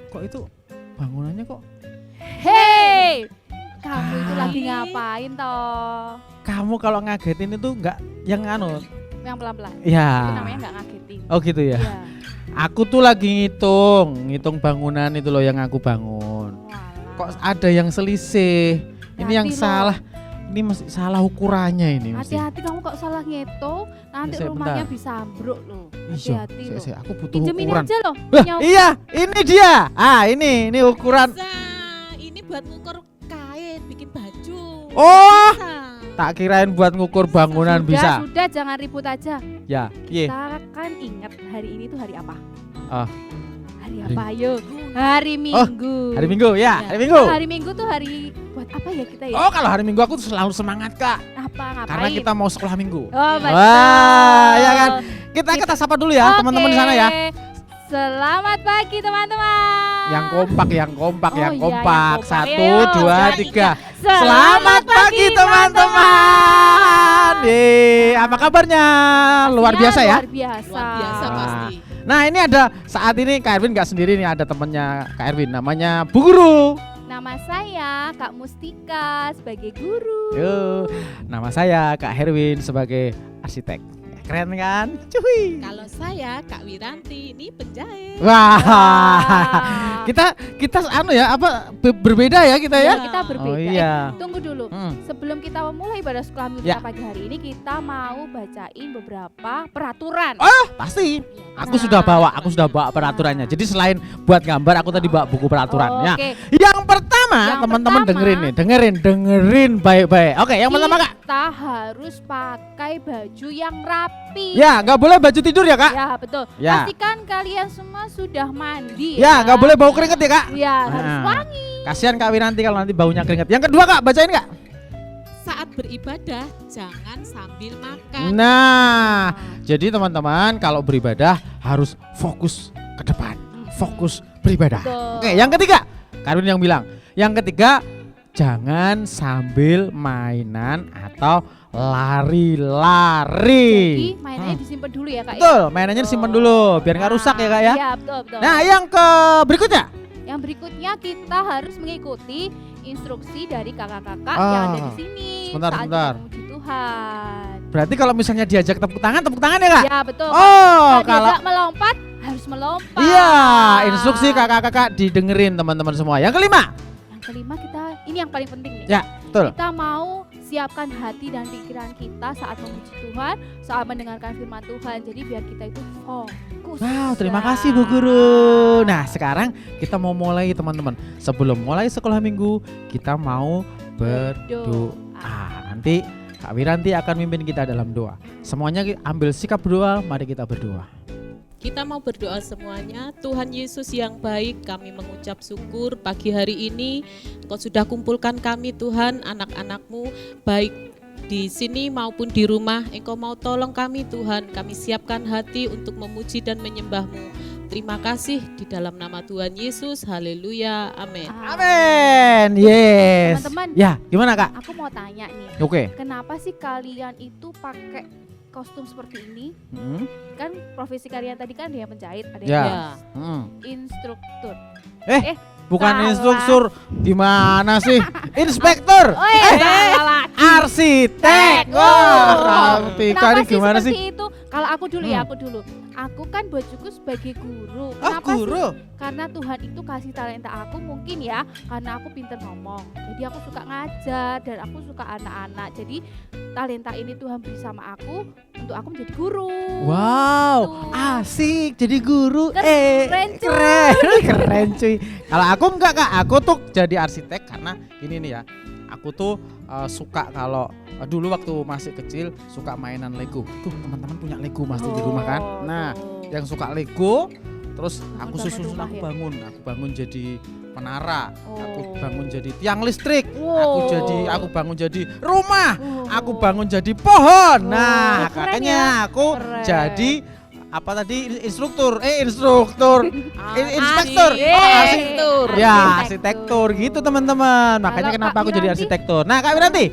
kok itu bangunannya kok? Hei, kamu itu lagi ngapain toh? Kamu kalau ngagetin itu enggak yang Yang pelan-pelan. ya. Itu namanya nggak ngagetin. Oh gitu ya. Iya. Aku tuh lagi ngitung bangunan itu loh yang aku bangun. Walah. Kok ada yang selisih? Ini yang Hati-hati salah. Ini masih salah ukurannya ini mesti. Hati-hati kamu kok salah ngitung, nanti Saya rumahnya bentar. bisa ambruk loh. Iya, Hati-hati loh. aku butuh Pinjemin ukuran. aja loh. Lah, punya- iya, ini dia. Ini ukuran. Bisa. Ini buat ngukur kain, bikin baju. Oh, Bisa. tak kirain buat ngukur bangunan bisa. Sudah, jangan ribut aja. Ya, iya. Kita kan ingat hari ini tuh hari apa? Ah. Hari Hari- apa ayo? Hari Minggu. Hari Minggu ya, Ya. hari Minggu. Hari Minggu tuh hari buat apa ya kita ya? Oh, kalau hari Minggu aku tuh selalu semangat, Kak. Apa ngapain? Karena kita mau sekolah Minggu. Oh, betul. Wah, ya kan? Kita sapa dulu ya, teman-teman di sana ya. Oke. Selamat pagi teman-teman. Yang kompak, yang kompak, Oh yang iya, kompak. yang kompak. Satu, Ayo, dua, satu, tiga. Selamat Selamat pagi teman-teman. Apa kabarnya? Luar Pastinya biasa ya. Luar biasa. Luar biasa Ah. pasti. Nah, ini ada saat ini Kak Erwin nggak sendiri nih, ada temennya Kak Erwin namanya Bu Guru. Nama saya Kak Mustika sebagai guru. Yo, nama saya Kak Herwin sebagai arsitek. Keren kan? Cuy. Kalau saya Kak Wiranti, ini penjahit. Wah. Wah. Kita berbeda ya kita ya? Kita berbeda. Oh iya. Tunggu dulu. Sebelum kita memulai ibadah sekolah minggu Ya. kita pagi hari ini, kita mau bacain beberapa peraturan. Pasti. Aku sudah bawa peraturannya. Jadi selain buat gambar, aku tadi bawa buku peraturannya. Oke. Yang pertama, Yang teman-teman pertama- dengerin nih, dengerin baik-baik. Oke, yang pertama Kak. Kita harus pakai baju yang rapi. Ya, nggak boleh baju tidur ya Kak. Ya, betul. Ya. Pastikan kalian semua sudah mandi. Ya, nggak boleh bau keringet ya Kak. Ya, harus Nah. wangi. Kasihan Kak Wiranti kalau nanti baunya keringet. Yang kedua Kak, bacain Kak. Saat beribadah jangan sambil makan. Nah, jadi teman-teman kalau beribadah harus fokus ke depan, fokus beribadah. Betul. Oke, yang ketiga, Karun yang bilang. Yang ketiga, jangan sambil mainan atau lari-lari. Jadi mainannya disimpan dulu ya Kak ya. Betul, mainannya disimpan dulu biar nggak rusak ya Kak ya. Iya, betul, betul. Nah, yang ke berikutnya. Yang berikutnya kita harus mengikuti instruksi dari kakak-kakak yang ada di sini sebentar, saat sebentar. kita memuji Tuhan. Berarti kalau misalnya diajak tepuk tangan ya Kak? Ya betul. Oh, Kalau kalau melompat harus melompat. iya, instruksi kakak-kakak didengerin teman-teman semua. Yang kelima. Yang kelima ini yang paling penting nih. Ya, betul. Kita mau siapkan hati dan pikiran kita saat memuji Tuhan, saat mendengarkan firman Tuhan. Jadi biar kita itu fokus. Wow, terima kasih Bu Guru. Nah, sekarang kita mau mulai teman-teman. Sebelum mulai sekolah minggu, kita mau berdoa. Nanti Kak Wiranti akan mimpin kita dalam doa. Semuanya ambil sikap berdoa, mari kita berdoa. Kita mau berdoa semuanya. Tuhan Yesus yang baik, kami mengucap syukur pagi hari ini Engkau sudah kumpulkan kami Tuhan, anak-anak-Mu, baik di sini maupun di rumah. Engkau mau tolong kami Tuhan, kami siapkan hati untuk memuji dan menyembah-Mu. Terima kasih di dalam nama Tuhan Yesus. Haleluya. Amin. Amin. Yes. Teman-teman. Ya, gimana Kak? Aku mau tanya nih, Oke. kenapa sih kalian itu pakai kostum seperti ini? Hmm. Kan profesi kalian tadi kan ada yang penjahit, ada Ya. yang Hmm. instruktur. Bukan Salah. instruktur, gimana sih? Inspektur. Oh iya, salah lagi. Arsitek. Oh. Wah, Tika Kenapa ini sih gimana seperti sih? itu? Kalau aku dulu ya, aku dulu. Aku kan bajuku sebagai guru. Kenapa sih? Guru. Karena Tuhan itu kasih talenta aku mungkin ya, karena aku pinter ngomong. Jadi aku suka ngajar dan aku suka anak-anak. Jadi talenta ini Tuhan beri sama aku untuk aku menjadi guru. Wow, Tuh. asik jadi guru. Keren, cuy. Keren cuy. Kalau aku enggak Kak, aku tuh jadi arsitek karena ini nih ya. Aku tuh suka kalau dulu waktu masih kecil suka mainan Lego. Tuh teman-teman punya Lego masih di rumah kan. Nah, yang suka Lego terus aku Bangun susun rumah aku ya? bangun jadi menara, aku Oh. bangun jadi tiang listrik, Wow. aku bangun jadi rumah, Oh. aku bangun jadi pohon. Nah, keren makanya ya. aku Keren. jadi apa tadi instruktur, inspektur. Yeay. Arsitektur. Ya, Arsitektur. arsitektur gitu teman-teman. Makanya Kalau kenapa Kak aku jadi Wiranti? arsitektur. Nah, Kak Wiranti.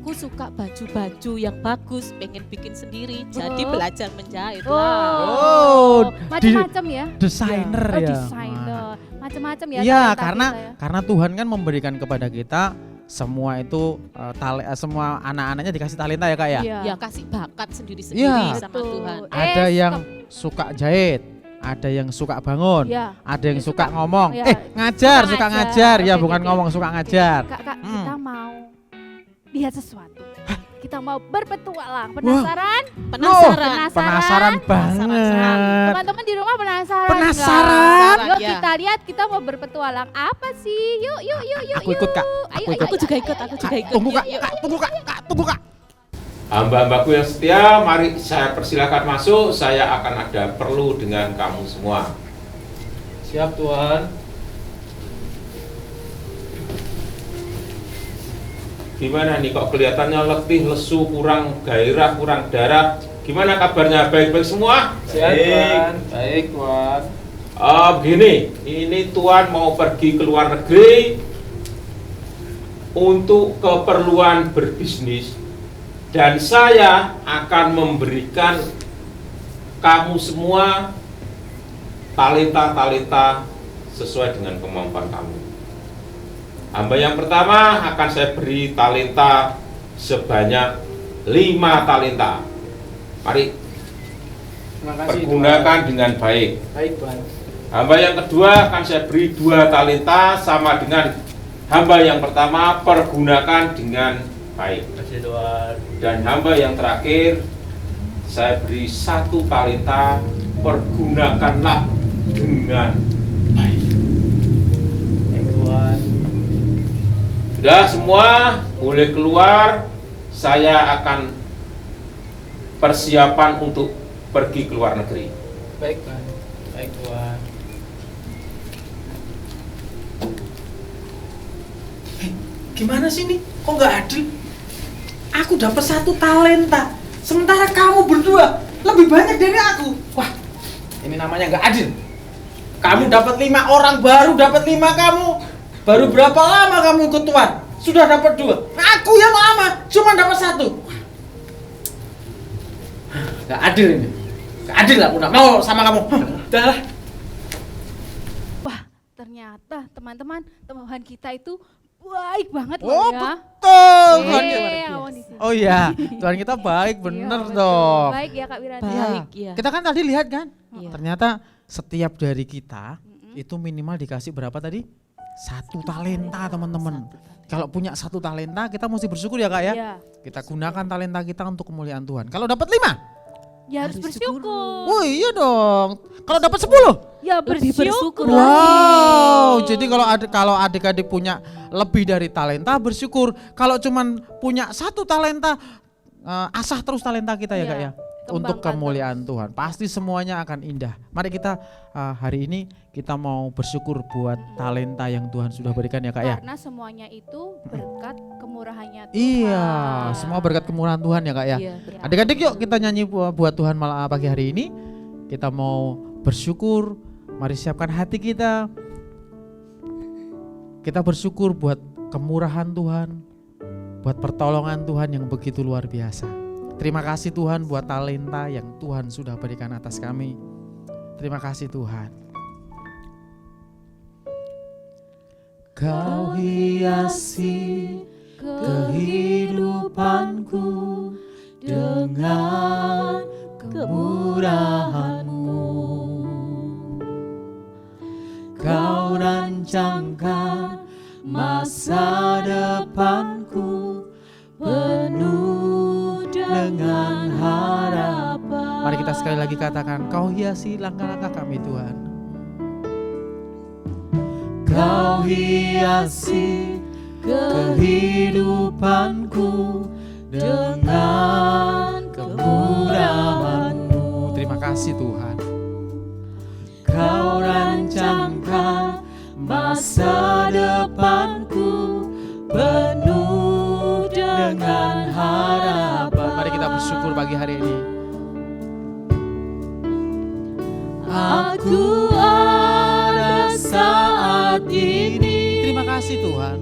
Aku suka baju-baju yang bagus, pengen bikin sendiri, jadi Oh. belajar menjahit Oh, lah. Oh, macam-macam ya. Desainer Oh, ya. desainer. macam-macam ya. Iya, talenta karena kita ya. karena Tuhan kan memberikan kepada kita semua itu semua anak-anaknya dikasih talenta ya Kak ya. Iya. Ya kasih bakat sendiri-sendiri Iya. sama Tuhan. Ada yang stop. suka jahit, ada yang suka bangun, Iya. ada yang Yang suka suka- ngomong. iya, Ngajar, suka suka ngajar. ngajar. Ya Oke, bukan oke. ngomong, suka Oke, ngajar. Kak, Hmm. kita mau lihat sesuatu. Kita mau berpetualang. Penasaran? Penasaran banget. Teman-teman di rumah penasaran? Penasaran? nggak? Yuk Ya. kita lihat, kita mau berpetualang apa sih? Yuk. Aku ikut Kak. Ayo, Aku ikut. Aku juga ikut, aku juga ikut. Tunggu Kak, Yuk, yuk. Kak, tunggu Kak, tunggu Kak. Hamba-hambaku yang setia, mari saya persilakan masuk. Saya akan ada perlu dengan kamu semua. Siap Tuhan. Gimana nih kok kelihatannya letih, lesu, kurang gairah, kurang darah? Gimana kabarnya? Baik-baik semua? Siap Tuhan. Baik Tuhan. Begini, ini Tuhan mau pergi ke luar negeri untuk keperluan berbisnis, dan saya akan memberikan kamu semua talenta-talenta sesuai dengan kemampuan kamu. Hamba yang pertama akan saya beri talenta sebanyak 5 talenta. Mari Terima kasih pergunakan Tuhan. dengan baik. Baik Tuhan. Hamba yang kedua akan saya beri 2 talenta sama dengan hamba yang pertama, pergunakan dengan baik. Terima kasih Tuhan. Dan hamba yang terakhir saya beri 1 talenta, pergunakanlah dengan baik. Baik Tuhan. Sudah semua boleh keluar. Saya akan persiapan untuk pergi ke luar negeri. Baik Tuhan. Baik Tuhan. Gimana sih nih? Kok nggak adil? Aku dapat 1 talenta, sementara kamu berdua lebih banyak dari aku. Wah, ini namanya nggak adil. Kamu dapat 5, orang baru dapat 5 kamu. Baru berapa lama kamu ikut Tuhan? Sudah dapat 2. Aku yang lama, cuma dapat 1. Nggak adil ini. Nggak adil, aku nggak mau sama kamu. Udah lah. Wah, ternyata teman-teman, Tuhan kita itu baik banget Oh, loh ya. betul. Tuhan kita- Awan di sini. Oh iya, Tuhan kita baik, bener Iya, betul. dong. Baik ya Kak Wiranti. Iya. Baik, ya. Kita kan tadi lihat kan, Iya. ternyata setiap dari kita itu minimal dikasih berapa tadi? 1 talenta teman-teman. Kalau punya 1 talenta kita mesti bersyukur ya Kak ya. Iya. Kita gunakan talenta kita untuk kemuliaan Tuhan. Kalau dapat 5, Ya harus bersyukur. oh iya dong. Kalau dapat 10, Ya Lebih bersyukur bersyukur. wow. Jadi kalau adik-adik punya lebih dari talenta bersyukur. Kalau cuman punya 1 talenta, asah terus talenta kita ya Iya, Kak ya. kembangkan Untuk kemuliaan Tuhan. Pasti semuanya akan indah. Mari kita hari ini kita mau bersyukur buat talenta yang Tuhan sudah berikan ya Kak ya. Karena semuanya itu berkat kemurahannya Tuhan. Iya, semua berkat kemurahan Tuhan ya Kak ya. Iya, Ya. Adik-adik yuk kita nyanyi buat Tuhan malam pagi hari ini. Kita mau bersyukur. Mari siapkan hati kita. Kita bersyukur buat kemurahan Tuhan, buat pertolongan Tuhan yang begitu luar biasa. Terima kasih Tuhan buat talenta yang Tuhan sudah berikan atas kami. Terima kasih Tuhan. Kau hiasi kehidupanku dengan kemurahan-Mu. Kau rancangkan masa depanku penuh dengan harapan. Mari kita sekali lagi katakan, Kau hiasi langkah-langkah kami Tuhan. Kau hiasi kehidupanku dengan kemurahan-Mu. Terima kasih Tuhan. Kau rancangkan masa depanku penuh dengan harapan. Mari kita bersyukur pagi hari ini. Aku ada saat ini. Terima kasih Tuhan.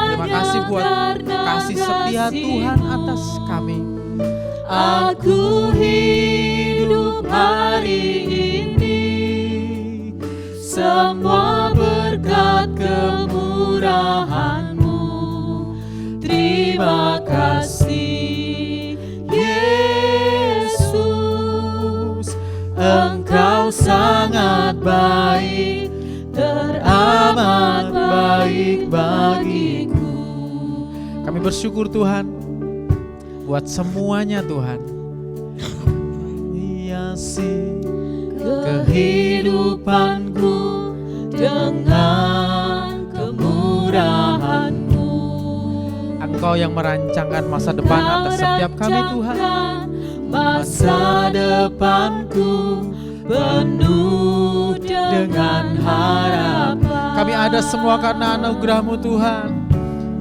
Terima kasih buat kasih setia Tuhan atas kami. Aku hidup hari ini semua berkat kemurahan-Mu. Terima kasih Yesus, Engkau sangat baik, teramat baik bagiku. Kami bersyukur Tuhan buat semuanya Tuhan. Hiasi Kehidupanku dengan kemurahan-Mu. Engkau yang merancangkan masa depan atas setiap kami Tuhan. Masa depanku penuh dengan harapan. Kami ada semua karena anugerah-Mu Tuhan.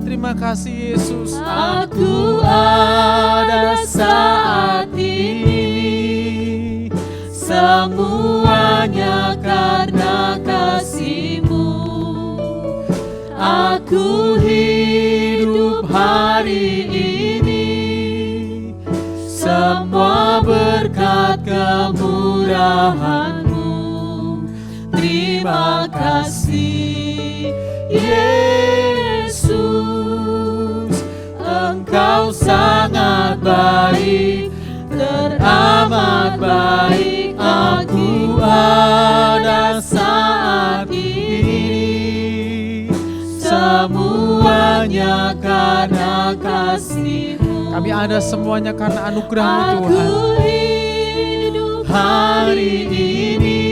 Terima kasih Yesus. Aku ada saat ini, semuanya karena kasih-Mu. Aku hidup hari ini, semua berkat kemurahan-Mu. Terima kasih Yesus, Engkau sangat baik, teramat baik. Aku ada saat ini, semuanya karena kasih-Mu. Kami ada semuanya karena anugerah-Mu Tuhan. Aku hidup hari ini,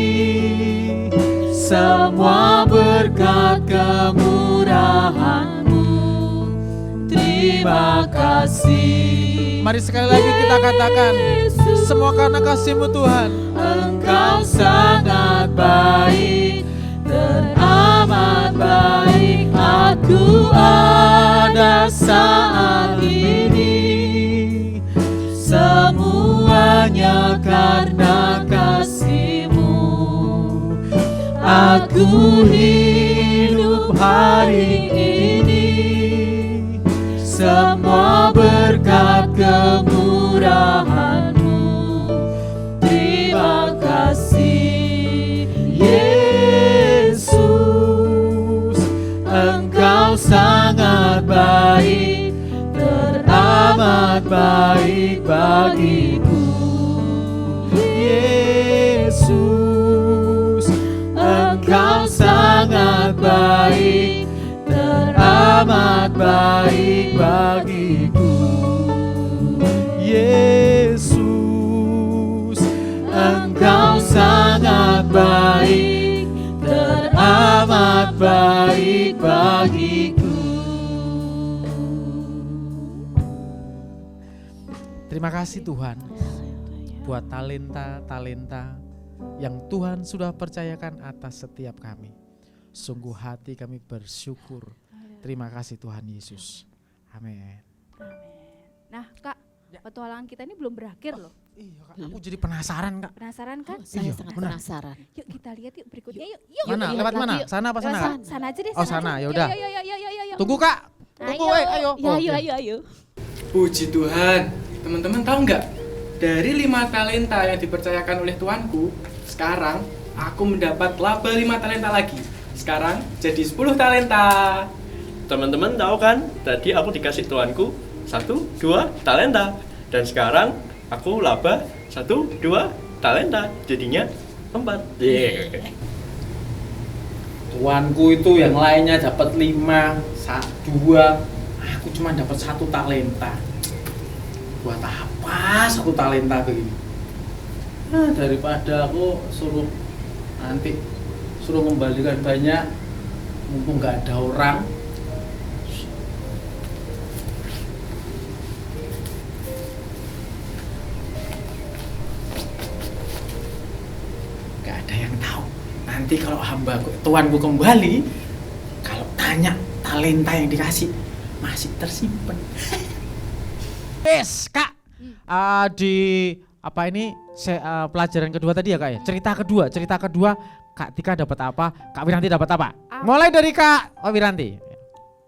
semua berkat kemurahan-Mu. Terima kasih. Mari sekali lagi kita katakan, semua karena kasih-Mu Tuhan. Engkau sangat baik, teramat baik. Aku ada saat ini, semuanya karena kasih-Mu. Aku hidup hari ini, semua berkat kemurahan-Mu. Terima kasih Yesus, Engkau sangat baik, teramat baik bagiku. Yesus, Engkau sangat baik, teramat baik bagiku. Yesus, Engkau sangat baik, teramat baik bagiku. Terima kasih Tuhan buat talenta-talenta yang Tuhan sudah percayakan atas setiap kami. Sungguh hati kami bersyukur. Terima kasih Tuhan Yesus. Amin. Nah Kak, petualangan kita ini belum berakhir loh. Iya Kak, aku jadi penasaran Kak. Penasaran kan? Saya Iya, sangat benar. penasaran. Yuk kita lihat yuk berikutnya yuk. Yuk. Mana? lihat Lewat lagi mana? yuk. Sana apa sana Kak? Sana aja deh. Oh, sana, aja. ya udah. Yuk. Tunggu Kak. Tunggu, Ayo. ayo. Ya, Oh, ayo, oke. ayo, ayo. Puji Tuhan. Teman-teman tahu nggak? Dari 5 talenta yang dipercayakan oleh Tuanku, sekarang aku mendapat laba 5 talenta lagi. Sekarang jadi 10 talenta. Teman-teman tahu kan, tadi aku dikasih Tuanku 1-2 talenta. Dan sekarang aku laba 1-2 talenta. Jadinya 4. Tuanku itu yang lainnya dapat 5, 2. Aku cuma dapat 1 talenta. Buat apa 1 talenta begini? Nah, daripada aku suruh kembalikan banyak, mumpung nggak ada orang. Nggak ada yang tahu. Nanti kalau Tuanku kembali, kalau tanya talenta yang dikasih masih tersimpan. Yes, Kak. Di apa ini pelajaran kedua tadi ya Kak ya? Cerita kedua Kak Tika dapat apa? Kak Wiranti dapat apa? Mulai dari Kak Wiranti.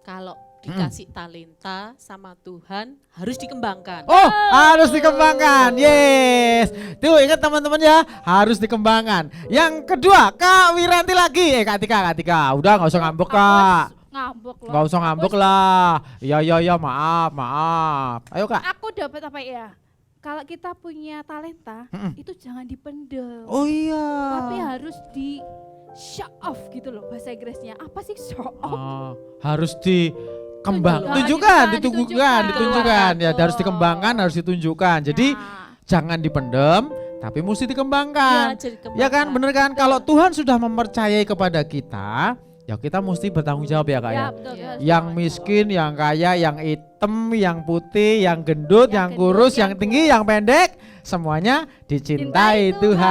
Kalau dikasih talenta sama Tuhan harus dikembangkan. Oh, harus dikembangkan. Yes. Tuh ingat teman-teman ya, harus dikembangkan. Yang kedua, Kak Wiranti lagi. Kak Tika. Udah nggak usah ngambek, Kak. Ngambek loh. Nggak usah ngambek lah. Iya, maaf. Ayo, Kak. Aku dapat apa ya? Kalau kita punya talenta, itu jangan dipendem. Oh iya. Tapi harus di show off gitu loh bahasa Inggrisnya. Apa sih show off? Harus dikembang, Tunjukkan, ditunjukkan. Ya, harus dikembangkan, harus ditunjukkan. Jadi Nah, jangan dipendem, tapi mesti dikembangkan. jadi Ya kan, kembangkan. bener kan? Kalau Tuhan sudah mempercayai kepada kita, ya kita mesti bertanggung jawab ya, Kak ya. betul, Iya. harus Yang bertanggung miskin, yang kaya, yang hitam, yang putih, yang gendut, yang Yang kurus, gendut, yang yang tinggi, yang pendek, semuanya dicintai Cintai Tuhan.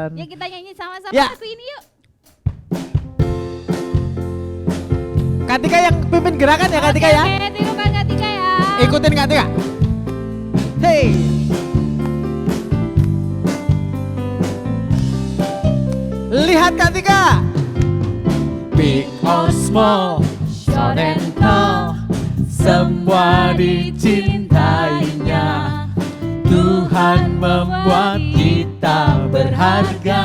jawab. Ya kita nyanyi sama-sama Ya. lagu ini yuk. Kak Tika yang pimpin gerakan ya, Kak Tika ya. Oke, tirukan Kak Tika ya. Ikutin Kak Tika. Hey. Lihat Kak Tika. Big or small, short and tall, semua dicintainya. Tuhan membuat kita berharga.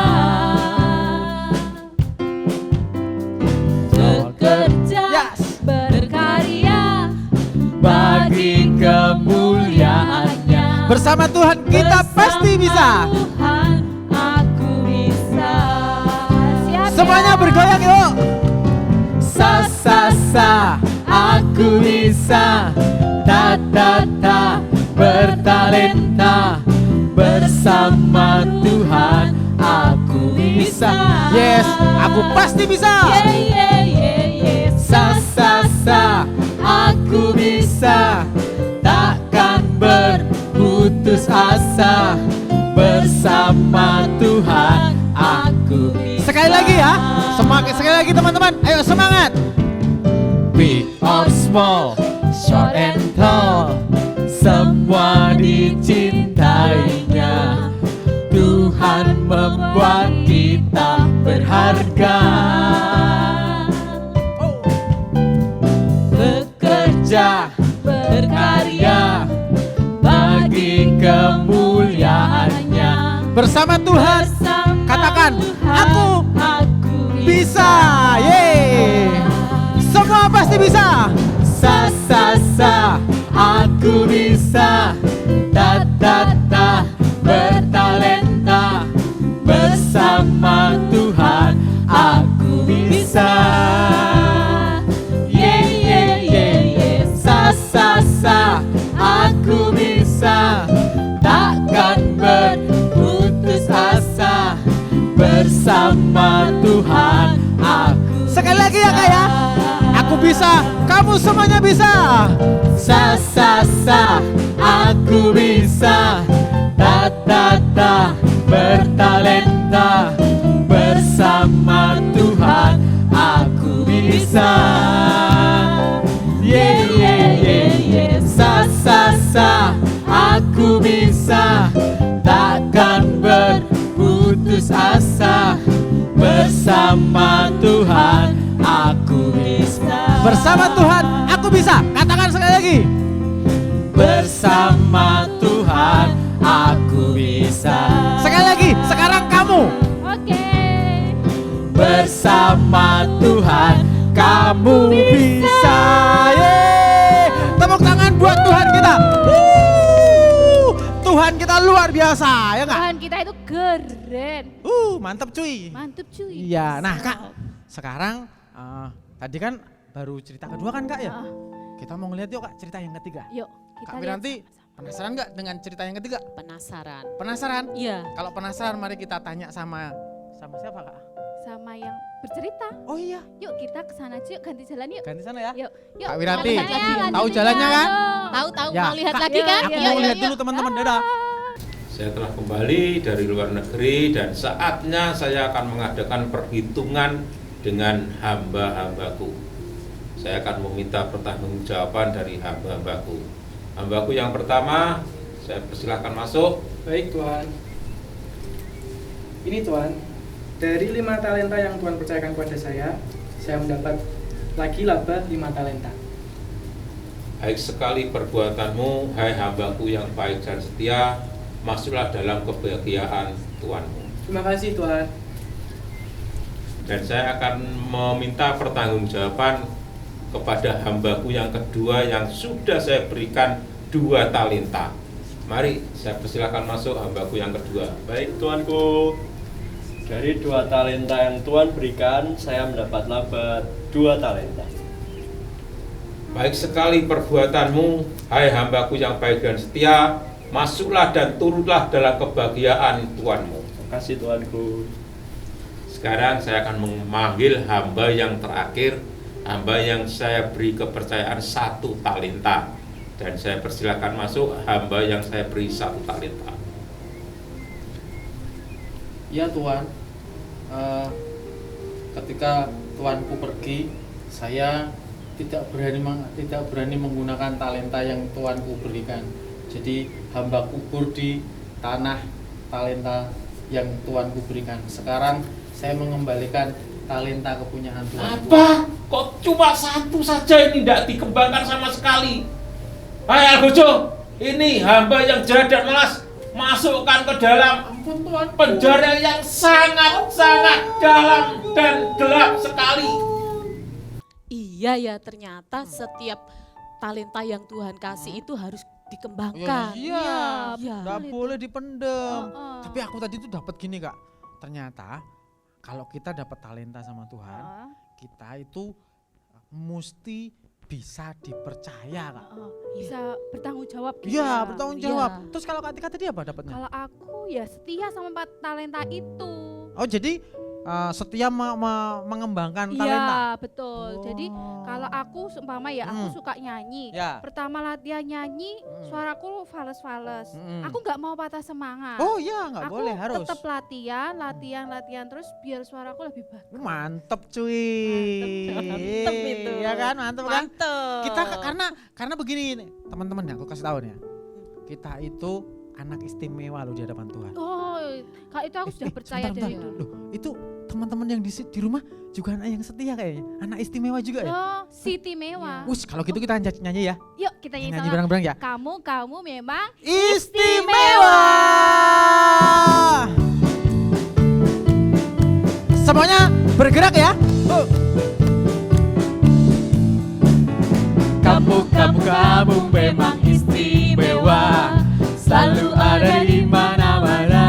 Bekerja, Yes. berkarya, Bagi kemuliaannya. Bersama Tuhan kita pasti bisa. Tuhan, aku bisa. Siap Semuanya ya? bergoyang yuk. Sa, aku bisa. Ta, bertalenta. Bersama Tuhan aku bisa. Yes, aku pasti bisa. Sa, aku bisa. Takkan berputus asa. Bersama Tuhan aku bisa. Sekali lagi ya. Sekali lagi teman-teman. Ayo semangat. Big or small, short and tall, semua dicintainya. Tuhan membuat kita berharga. Bekerja, berkarya, bagi kemuliaannya. Bersama Tuhan, katakan, aku bisa. Yeay. Semua pasti bisa. Sa, aku bisa. Ta, bertalenta. Bersama Tuhan aku bisa. Sa, aku bisa. Takkan berputus asa. Bersama Tuhan aku. Sekali lagi ya Kak ya. Aku bisa, kamu semuanya bisa. Sa, aku bisa. Ta, bertalenta. Bersama Tuhan aku bisa. Sa, aku bisa. Takkan berputus asa. Bersama Tuhan aku bisa. Bersama Tuhan aku bisa. Katakan sekali lagi. Bersama Tuhan aku bisa. Sekali lagi, sekarang kamu. Oke. Bersama Tuhan kamu bisa. Yeay. Tepuk tangan buat Tuhan kita. Tuhan kita luar biasa, ya enggak? Tuhan kita itu keren. Mantap cuy. Mantep cuy. Iya, nah Kak, sekarang tadi kan baru cerita kedua kan Kak ya? Ah. Kita mau ngeliat yuk Kak cerita yang ketiga. Yuk, kita Kak lihat Wiranti, sama-sama. penasaran nggak dengan cerita yang ketiga? Penasaran. Penasaran? Iya. Kalau penasaran mari kita tanya sama siapa Kak? Sama yang bercerita. Oh iya, Yuk kita ke sana aja, yuk ganti jalan yuk. ganti sana ya. Yuk, yuk. Kak Wiranti, ganti sana, ganti tahu jalan. jalannya kan? Tahu Ya, mau lihat Kak, lagi kan? Aku Yuk, mau yuk, lihat yuk. dulu teman-teman, dadah. Saya telah kembali dari luar negeri dan saatnya saya akan mengadakan perhitungan dengan hamba-hambaku. Saya akan meminta pertanggungjawaban dari hamba-hambaku. Hambaku yang pertama, saya persilahkan masuk. Baik Tuhan. Ini Tuhan, dari 5 talenta yang Tuhan percayakan kepada saya mendapat lagi laba 5 talenta. Baik sekali perbuatanmu, hai hambaku yang baik dan setia, masuklah dalam kebahagiaan Tuhanmu. Terima kasih Tuhan. Dan saya akan meminta pertanggungjawaban kepada hambaku yang kedua yang sudah saya berikan 2 talenta. Mari saya persilakan masuk hambaku yang kedua. Baik Tuanku, dari 2 talenta yang Tuhan berikan, saya mendapat laba 2 talenta. Baik sekali perbuatanmu, hai hambaku yang baik dan setia, masuklah dan turutlah dalam kebahagiaan Tuhanmu. Terima kasih Tuanku. Sekarang saya akan memanggil hamba yang terakhir, hamba yang saya beri kepercayaan 1 talenta. Dan saya persilakan masuk hamba yang saya beri 1 talenta. Ya Tuhan, ketika Tuanku pergi, saya tidak berani menggunakan talenta yang Tuanku berikan. Jadi hamba kubur di tanah talenta yang Tuanku berikan. Sekarang saya mengembalikan talenta kepunyaan Tuanku. Apa? Kok cuma 1 saja ini tidak dikembangkan sama sekali? Hai Algojo, ini hamba yang jahat dan malas, masukkan ke dalam penjara yang sangat-sangat dalam dan gelap sekali. Iya ya, ternyata setiap talenta yang Tuhan kasih itu harus dikembangkan. Iya, Iya. nggak boleh dipendem. Oh. Tapi aku tadi tuh dapat gini Kak, ternyata kalau kita dapat talenta sama Tuhan, kita itu mesti bisa dipercaya Kak. Bisa bertanggung jawab gitu. Iya, ya. bertanggung Iya. jawab. Terus kalau Kak Tika tadi apa dapatnya? Kalau aku ya setia sama 4 talenta itu. Oh jadi setia mengembangkan talenta. Iya, betul. Jadi kalau aku seumpama ya aku suka nyanyi. Ya. Pertama latihan nyanyi, suaraku fales-fales. Aku nggak mau patah semangat. Oh iya, nggak aku boleh, harus. tetap latihan terus biar suaraku lebih bagus. Mantep cuy. Mantep itu. Ya kan, mantep kan? Mantep. Kita karena begini nih, teman-teman ya, aku kasih tahu nih ya. Kita itu anak istimewa loh di hadapan Tuhan. Oh, kalau itu aku sudah percaya Sebentar, dari sebentar. dulu. Loh, itu teman-teman yang di rumah juga anak yang setia kayaknya. Anak istimewa juga ya. Oh, Siti Mewah. Wus, kalau gitu kita nyanyi ya. Yuk kita nyanyi Nyanyi sama. bareng-bareng ya. Kamu memang Istimewa. Semuanya bergerak ya. Kamu memang istimewa, selalu ada di mana-mana.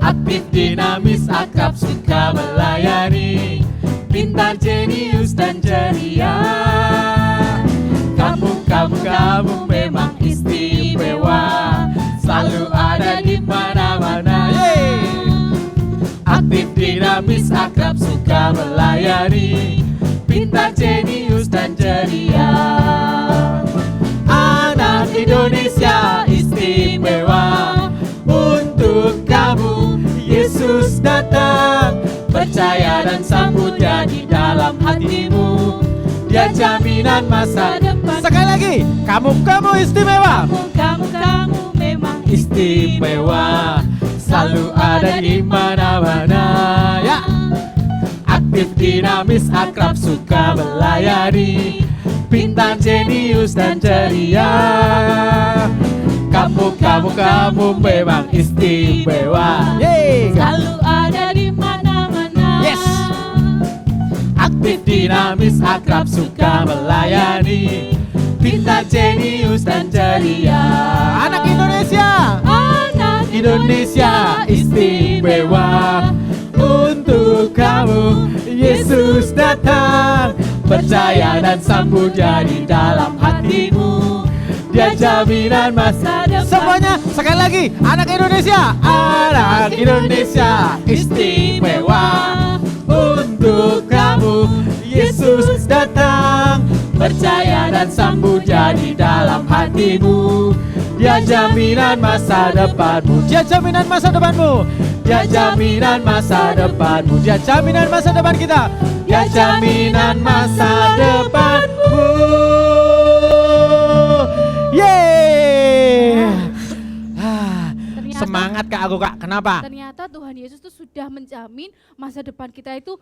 Aktif, dinamis, akrab, suka melayani, pintar, jenius dan ceria. Kamu memang istimewa, selalu ada di mana-mana. Aktif, dinamis, akrab, suka melayani, pintar, jenius dan ceria. Anak Indonesia istimewa, untuk kamu Yesus datang. Percaya dan sambut dia di dalam hatimu, dia jaminan masa depan. Sekali lagi, kamu istimewa. Kamu memang Istimewa, selalu ada di mana-mana. Ya. Aktif, dinamis, akrab, suka melayani, pintar, jenius dan ceria. Kamu memang istimewa. Yeay. selalu ada di mana-mana. Yes. Aktif, dinamis, akrab, suka melayani, pintar, jenius dan ceria. Anak Indonesia. Anak Indonesia istimewa, untuk kamu Yesus datang. Percaya dan sambut dia di dalam hatimu, dia jaminan masa depan. Semuanya sekali lagi, anak Indonesia. Anak Indonesia istimewa, untuk kamu Yesus datang. Percaya dan sambut dia di dalam hatimu, dia jaminan masa depanmu. Dia jaminan masa depanmu. Dia jaminan masa depanmu. Dia jaminan masa depan kita. Dia jaminan masa depanmu. Yeay. semangat Kak aku Kak. Kenapa? Ternyata Tuhan Yesus tuh sudah menjamin masa depan kita itu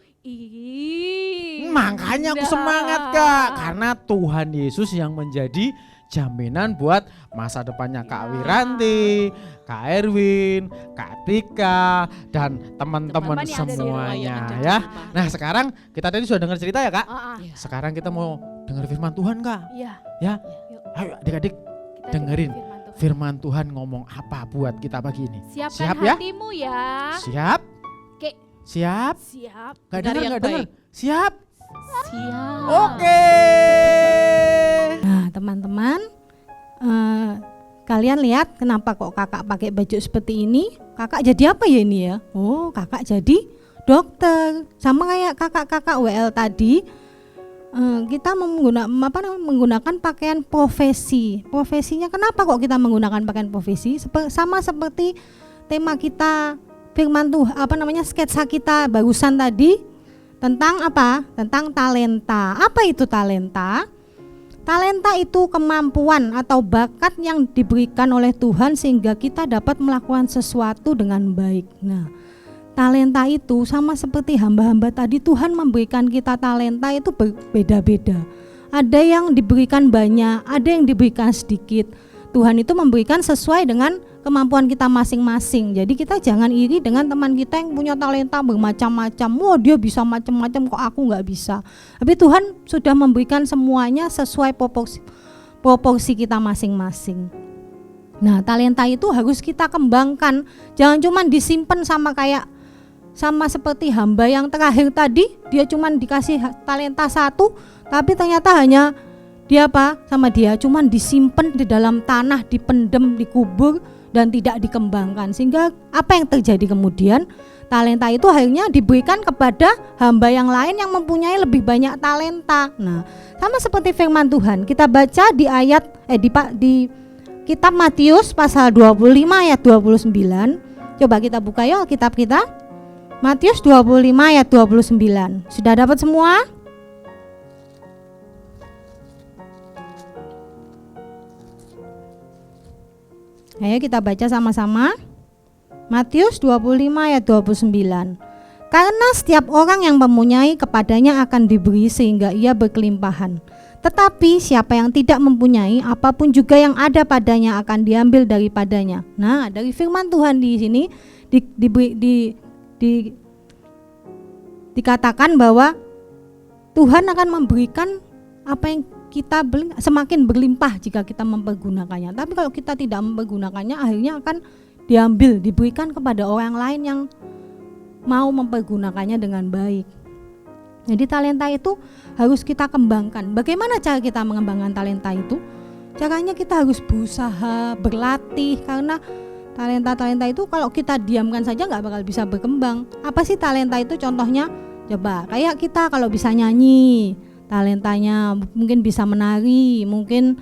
Makanya aku indah. semangat Kak. Karena Tuhan Yesus yang menjadi jaminan buat masa depannya Kak Ya. Wiranti, Kak Erwin, Kak Tika, dan teman-teman Teman-teman yang ada di semuanya yang ada di ya. rumah. Nah sekarang kita tadi sudah dengar cerita ya Kak. Iya. Sekarang kita mau dengar firman Tuhan Kak. Iya. Ya, Yuk, ayo adik-adik kita dengerin firman Tuhan. firman Tuhan ngomong apa buat kita pagi ini. Siapkan Siap ya? hatimu ya. Siap? Oke, Siap? siap. Gak Dengar dengar, yang gak dengar. baik. Siap? Siap. Oke. Nah, teman-teman, kalian lihat kenapa kok kakak pakai baju seperti ini? Kakak jadi apa ya ini ya? Oh, kakak jadi dokter. Sama kayak kakak-kakak WL tadi, kita menggunakan pakaian profesi. Profesinya kenapa kok kita menggunakan pakaian profesi? Sama seperti tema kita firman Tuhan, sketsa kita barusan tadi tentang apa? Tentang talenta. Apa itu talenta? Talenta itu kemampuan atau bakat yang diberikan oleh Tuhan sehingga kita dapat melakukan sesuatu dengan baik. Nah, talenta itu sama seperti hamba-hamba tadi, Tuhan memberikan kita talenta itu berbeda-beda. Ada yang diberikan banyak, ada yang diberikan sedikit. Tuhan itu memberikan sesuai dengan kemampuan kita masing-masing. Jadi kita jangan iri dengan teman kita yang punya talenta bermacam-macam. Wah, dia bisa macam-macam kok aku nggak bisa. Tapi Tuhan sudah memberikan semuanya sesuai proporsi kita masing-masing. Nah, talenta itu harus kita kembangkan. Jangan cuma disimpan sama seperti hamba yang terakhir tadi, dia cuma dikasih talenta 1, tapi ternyata hanya dia cuman disimpan di dalam tanah, dipendem, dikubur dan tidak dikembangkan. Sehingga apa yang terjadi kemudian? Talenta itu akhirnya diberikan kepada hamba yang lain yang mempunyai lebih banyak talenta. Nah, sama seperti firman Tuhan, kita baca di di kitab Matius pasal 25 ayat 29. Coba kita buka yuk kitab kita. Matius 25 ayat 29. Sudah dapat semua? Ayo kita baca sama-sama. Matius 25 ayat 29. Karena setiap orang yang mempunyai kepadanya akan diberi sehingga ia berkelimpahan. Tetapi siapa yang tidak mempunyai, apapun juga yang ada padanya akan diambil daripadanya. Nah, dari firman Tuhan di sini dikatakan bahwa Tuhan akan memberikan apa yang kita semakin berlimpah jika kita mempergunakannya. Tapi kalau kita tidak mempergunakannya, akhirnya akan diambil, diberikan kepada orang lain yang mau mempergunakannya dengan baik. Jadi talenta itu harus kita kembangkan. Bagaimana cara kita mengembangkan talenta itu? Caranya kita harus berusaha, berlatih, karena talenta-talenta itu kalau kita diamkan saja nggak bakal bisa berkembang. Apa sih talenta itu? Contohnya, coba kayak kita kalau bisa nyanyi, talentanya mungkin bisa menari, mungkin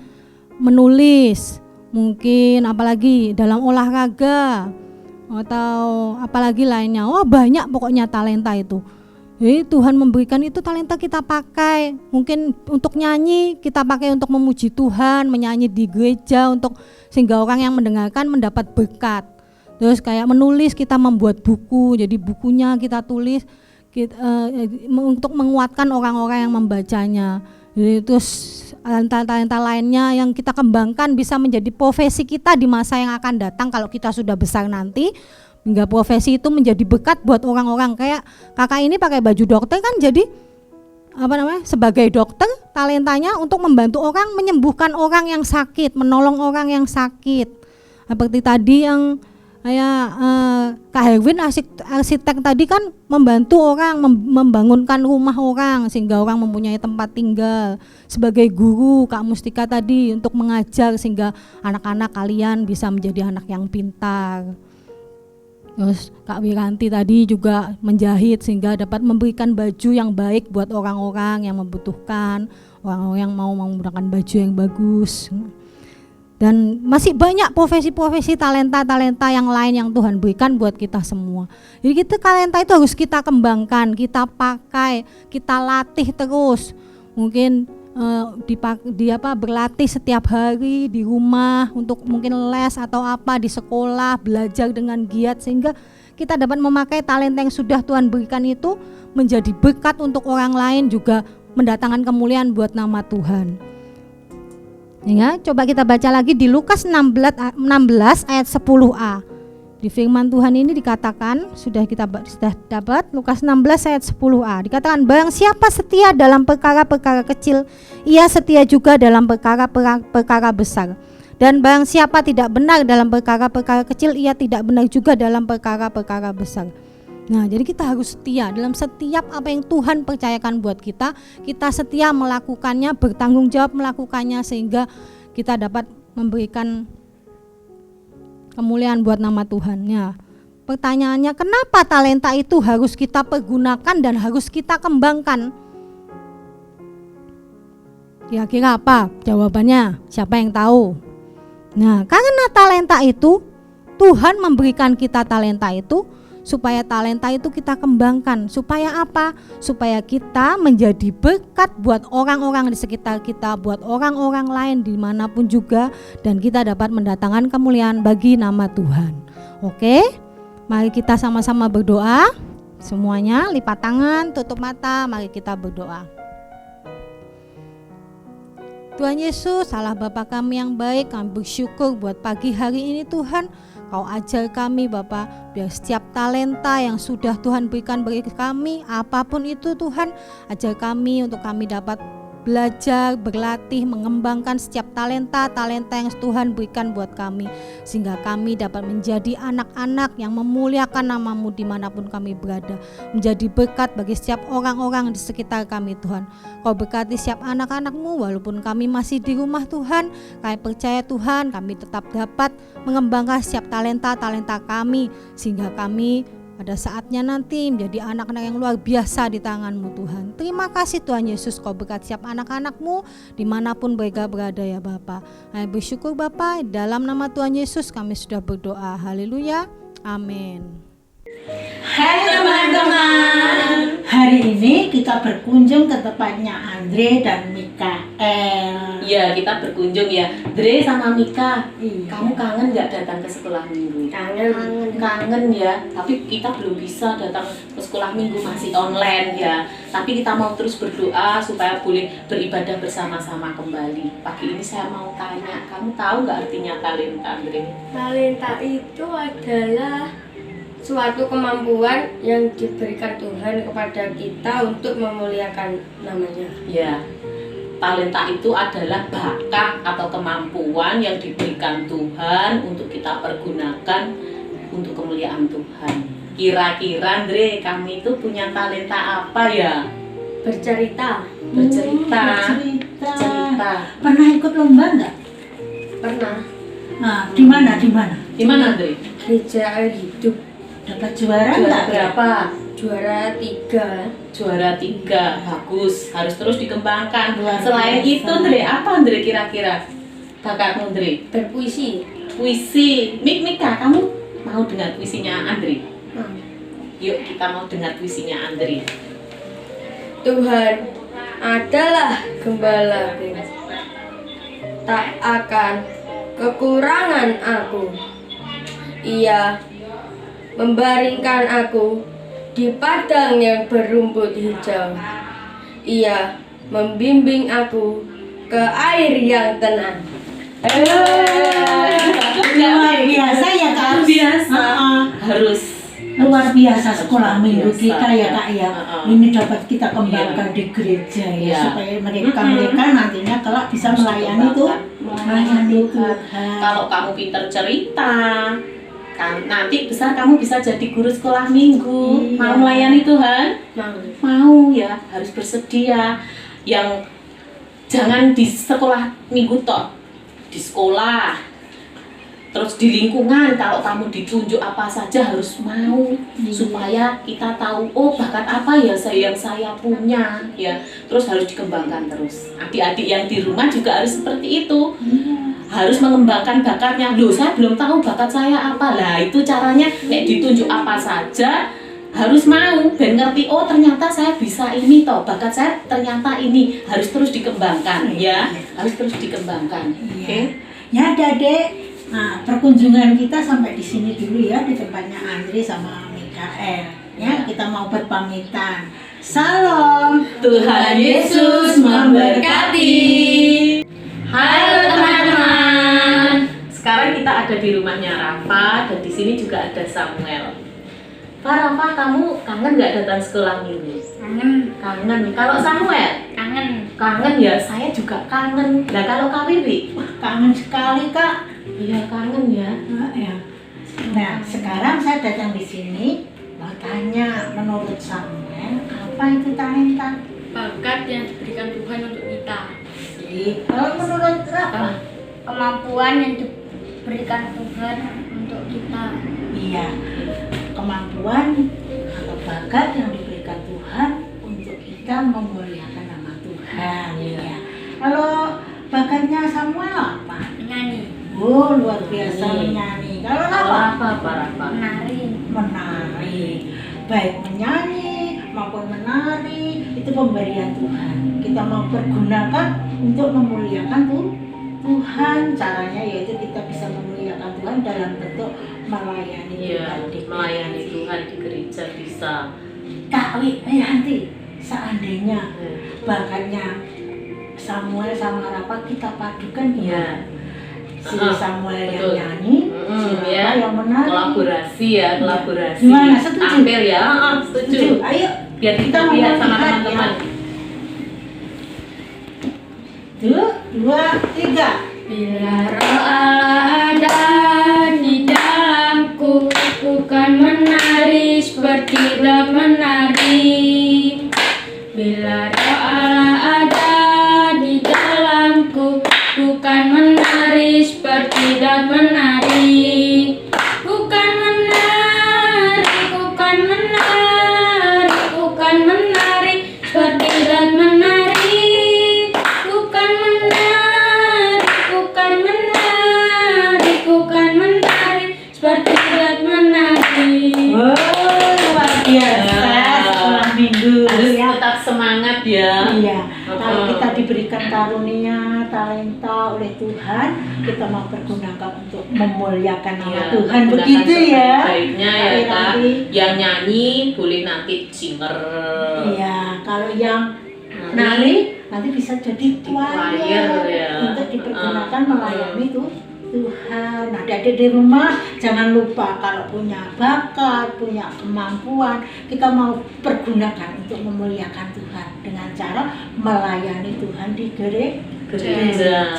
menulis, mungkin apalagi dalam olahraga atau apalagi lainnya. Wah, banyak pokoknya talenta itu. Jadi Tuhan memberikan itu talenta kita pakai. Mungkin untuk nyanyi kita pakai untuk memuji Tuhan, menyanyi di gereja untuk sehingga orang yang mendengarkan mendapat berkat. Terus kayak menulis, kita membuat buku, jadi bukunya kita tulis untuk menguatkan orang-orang yang membacanya. Jadi, terus talenta-talenta lainnya yang kita kembangkan bisa menjadi profesi kita di masa yang akan datang kalau kita sudah besar nanti, hingga profesi itu menjadi berkat buat orang-orang. Kayak kakak ini pakai baju dokter kan, jadi sebagai dokter talentanya untuk membantu orang, menyembuhkan orang yang sakit, menolong orang yang sakit. Seperti tadi yang Kak Herwin arsitek tadi kan membantu orang membangunkan rumah orang sehingga orang mempunyai tempat tinggal. Sebagai guru Kak Mustika tadi untuk mengajar sehingga anak-anak kalian bisa menjadi anak yang pintar. Terus Kak Wiranti tadi juga menjahit sehingga dapat memberikan baju yang baik buat orang-orang yang membutuhkan, orang-orang yang mau menggunakan baju yang bagus. Dan masih banyak profesi-profesi, talenta-talenta yang lain yang Tuhan berikan buat kita semua. Jadi kita talenta itu harus kita kembangkan, kita pakai, kita latih terus. Mungkin berlatih setiap hari di rumah untuk mungkin les atau apa di sekolah, belajar dengan giat sehingga kita dapat memakai talenta yang sudah Tuhan berikan itu menjadi berkat untuk orang lain, juga mendatangkan kemuliaan buat nama Tuhan. Ya, coba kita baca lagi di Lukas 16 ayat 10a. Di firman Tuhan ini dikatakan, sudah dapat Lukas 16 ayat 10a. Dikatakan, barang siapa setia dalam perkara-perkara kecil, ia setia juga dalam perkara-perkara besar. Dan barang siapa tidak benar dalam perkara-perkara kecil, ia tidak benar juga dalam perkara-perkara besar. Nah, jadi kita harus setia dalam setiap apa yang Tuhan percayakan buat kita. Kita setia melakukannya, bertanggung jawab melakukannya, sehingga kita dapat memberikan kemuliaan buat nama Tuhan. Ya, pertanyaannya, kenapa talenta itu harus kita pergunakan dan harus kita kembangkan? Kira-kira apa jawabannya? Siapa yang tahu? Nah, karena talenta itu, Tuhan memberikan kita talenta itu supaya talenta itu kita kembangkan. Supaya apa? Supaya kita menjadi berkat buat orang-orang di sekitar kita, buat orang-orang lain dimanapun juga, dan kita dapat mendatangkan kemuliaan bagi nama Tuhan. Oke, mari kita sama-sama berdoa. Semuanya lipat tangan, tutup mata, mari kita berdoa. Tuhan Yesus, Allah Bapa kami yang baik, kami bersyukur buat pagi hari ini Tuhan. Kau ajar kami Bapa, biar setiap talenta yang sudah Tuhan berikan bagi kami, apapun itu Tuhan, ajar kami untuk kami dapat belajar, berlatih, mengembangkan setiap talenta-talenta yang Tuhan berikan buat kami, sehingga kami dapat menjadi anak-anak yang memuliakan nama-Mu dimanapun kami berada, menjadi berkat bagi setiap orang-orang di sekitar kami Tuhan. Kau berkati setiap anak-anak-Mu walaupun kami masih di rumah Tuhan. Kami percaya Tuhan, kami tetap dapat mengembangkan setiap talenta-talenta kami, sehingga kami pada saatnya nanti menjadi anak-anak yang luar biasa di tangan-Mu Tuhan. Terima kasih Tuhan Yesus, Kau berkati setiap anak-anak-Mu dimanapun mereka berada ya Bapa. Kami bersyukur Bapa, dalam nama Tuhan Yesus kami sudah berdoa. Haleluya, amin. Hai teman-teman, hari ini kita berkunjung ke tempatnya Andre dan Mikael. Ya, kita berkunjung ya, Dre sama Mika. Kamu kangen nggak datang ke sekolah minggu? Kangen ya, tapi kita belum bisa datang ke sekolah minggu, masih online ya. Tapi kita mau terus berdoa supaya boleh beribadah bersama-sama kembali. Pagi ini saya mau tanya, kamu tahu nggak artinya talenta, Dre? Talenta itu adalah suatu kemampuan yang diberikan Tuhan kepada kita untuk memuliakan namanya. Ya, talenta itu adalah bakat atau kemampuan yang diberikan Tuhan untuk kita pergunakan untuk kemuliaan Tuhan. Kira-kira Andre, kami itu punya talenta apa ya? Bercerita. Bercerita. Pernah ikut lomba enggak? Pernah. Nah, di mana? Di mana Andre? Gereja Air Hidup. Dapat juara enggak? Berapa? Juara 3. Juara 3, bagus. Harus terus dikembangkan. Luar Selain biasa. itu, Andre, apa Andre kira-kira bakatmu Andre? Berpuisi. Puisi. Mika, kamu mau dengar puisinya Andre? Yuk kita mau dengar puisinya Andre. Tuhan adalah gembalaku, tak akan kekurangan aku. Ia membaringkan aku di padang yang berumput hijau. Ia membimbing aku ke air yang tenang. Luar biasa ya Kak. Biasa. Harus Luar biasa sekolah minggu biasa, kita ya Kak ya. Ini dapat kita kembangkan di gereja ya, Iya. supaya mereka nantinya kelak bisa melayani Tuhan. Kalau kamu pinter cerita, kan nanti besar kamu bisa jadi guru sekolah minggu. Iya. Mau melayani Tuhan? Mau ya, harus bersedia. Yang jangan di sekolah minggu toh, di sekolah, terus di lingkungan. Kalau kamu ditunjuk apa saja harus mau, supaya kita tahu, oh bakat apa ya yang saya punya ya. Terus harus dikembangkan terus. Adik-adik yang di rumah juga harus seperti itu. Harus mengembangkan bakatnya. Loh, saya belum tahu bakat saya apa. Lah itu caranya, nek ditunjuk apa saja harus mau dan ngerti, oh ternyata saya bisa ini toh, bakat saya ternyata ini, harus terus dikembangkan ya, harus terus dikembangkan. Oke. Ya Adik, nah perkunjungan kita sampai di sini dulu ya, di tempatnya Andri sama Mikael. Ya, kita mau berpamitan. Salam, Tuhan Yesus memberkati. Halo teman-teman. Sekarang kita ada di rumahnya Rafa dan di sini juga ada Samuel. Pak Rafa, kamu kangen nggak datang sekolah minggu? Kangen. Kalau Samuel? Kangen ya, saya juga kangen. Nah kalau Kak Wiwi? Wah, kangen sekali Kak. Iya kangen ya. Nah, sekarang saya datang di sini mau tanya, menurut Samuel, apa itu talenta? Bakat yang diberikan Tuhan untuk kita. Kalau menurut Rafa? Kemampuan yang diberikan Tuhan untuk kita. Iya, kemampuan atau bakat yang diberikan Tuhan untuk kita memuliakan nama Tuhan. Ya. Kalau bakatnya Samuel apa? Menyanyi. Oh, luar biasa menyanyi. Kalau Rafa? Menari. Baik menyanyi maupun menari itu pemberian Tuhan. Kita mau pergunakan untuk memuliakan Tuhan. Caranya yaitu kita bisa memuliakan Tuhan dalam bentuk melayani Tuhan. Melayani Tuhan di gereja bisa. Kak Wiyanti, seandainya bakatnya Samuel sama Rafa kita padukan ya. Si Samuel yang nyanyi, si Rafa yang menari. Kolaborasi ya, kolaborasi. Gimana, setuju? Tampil ya, setuju. Ayo, biar kita lihat sama teman-teman. 2, 3. Bila Roh Allah ada di dalamku, bukan menari seperti tak menari. Bila Roh Allah ada di dalamku, bukan menari seperti tak menari. Bukan menari, bukan menari, bukan menari seperti tak menari. Bukan menari, bukan menari, bukan menari seperti tak menari. Oh, luar biasa. Sekolah minggu Harus ya. tetap semangat ya. Iya, kalau kita diberikan karunia, talenta oleh Tuhan, kita mau pergunakan untuk memuliakan nama Tuhan. Gunakan Begitu ya. Baiknya ya Tapi Kak. nanti, Yang nyanyi boleh nanti singer. iya, kalau yang nari nanti bisa jadi choir ya. untuk dipergunakan melayani Tuhan. Nah, adik-adik di rumah jangan lupa kalau punya bakat, punya kemampuan, kita mau pergunakan untuk memuliakan Tuhan dengan cara melayani Tuhan di gereja.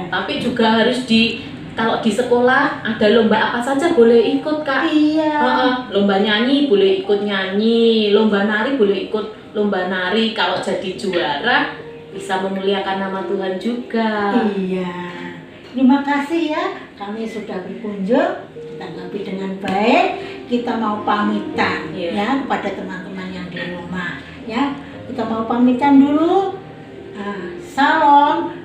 Tapi juga harus kalau di sekolah ada lomba apa saja boleh ikut Kak. Iya. Lomba nyanyi boleh ikut nyanyi, lomba nari boleh ikut lomba nari. Kalau jadi juara bisa memuliakan nama Tuhan juga. Iya. Terima kasih ya, kami sudah berkunjung, tanggapi dengan baik. Kita mau pamitan ya kepada teman-teman yang di rumah ya. Kita mau pamitan dulu. Salam,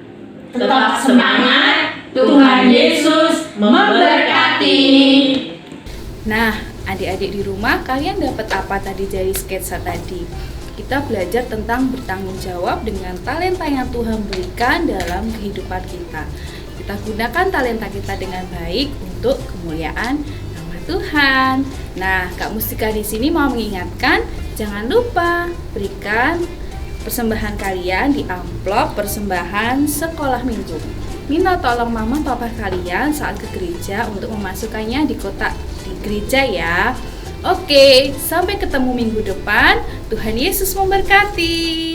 tetap semangat. Tuhan Yesus memberkati. Nah, adik-adik di rumah, kalian dapat apa tadi dari sketsa tadi? Kita belajar tentang bertanggung jawab dengan talenta yang Tuhan berikan dalam kehidupan kita. Kita gunakan talenta kita dengan baik untuk kemuliaan nama Tuhan. Nah, Kak Mustika di sini mau mengingatkan, jangan lupa berikan persembahan kalian di amplop persembahan sekolah minggu. Minta tolong mama papa kalian saat ke gereja untuk memasukkannya di kotak di gereja ya. Oke, sampai ketemu minggu depan. Tuhan Yesus memberkati.